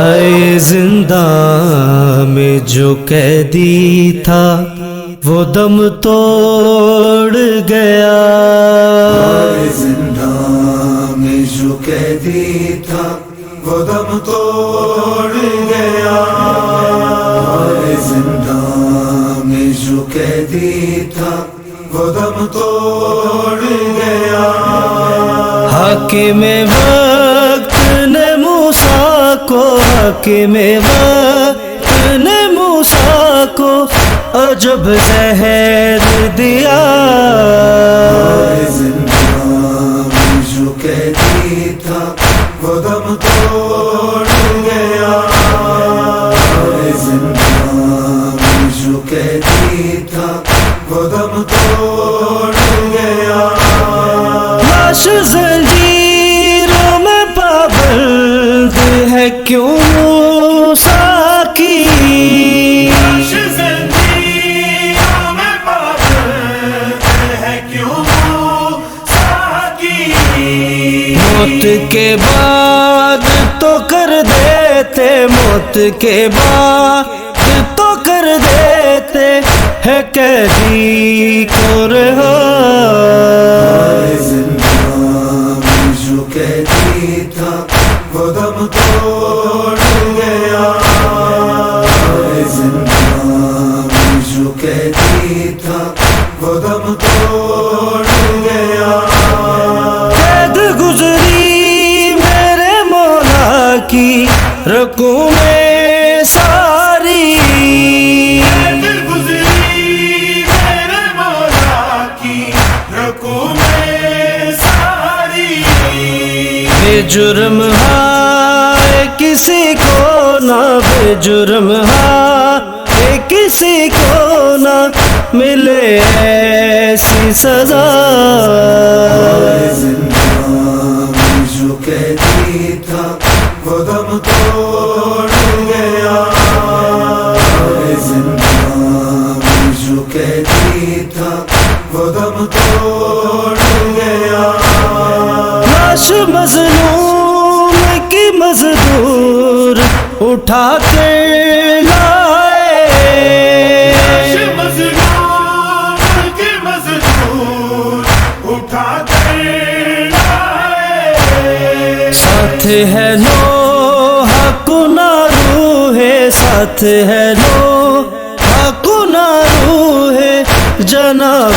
ہائے زنداں میں جو قیدی تھا وہ دم توڑ گیا، ہائے زنداں میں جو قیدی تھا وہ دم توڑ گیا، ہائے زنداں میں جو قیدی تھا وہ دم توڑ گیا۔ حاکم وقت نے موسیٰ کو، حاکم وقت نے موسیٰ کو عجب زہر دیا، ہائے زنداں میں جو قیدی تھا وہ دم توڑ گیا، ہائے زنداں میں جو قیدی تھا وہ دم توڑ گیا۔ لاش زنجیروں میں پابند ہے کیوں موسیٰ کی، لاش زنجیروں میں پابند ہے کیوں موسیٰ کی، موت کے بعد تو کر دیتے، موت کے بعد تو کر دیتے ہے قیدی کو رہا، ہائے زنداں میں جو قیدی تھا وہ دم توڑ گیا، ہائے زنداں میں جو قیدی تھا وہ دم توڑ گیا۔ قید گزری میرے مولا کی رکوع میں ساری، قید گزری میرے مولا کی رکوع میں ساری، بے جرم ہے کسی کو نہ، بے جرم ہے کسی کو نہ ملے ایسی سزا، ہائے زنداں میں جو قیدی تھا وہ دم توڑ گیا، ہائے زنداں میں جو قیدی تھا وہ دم توڑ گیا۔ لاش مظلوم کی مزدور اٹھا کے لائے، لاش مظلوم کی مزدور اٹھا کے لائے، ساتھ ہے لوہا کنا روح، ساتھ ہے لوہا کنا روح جناب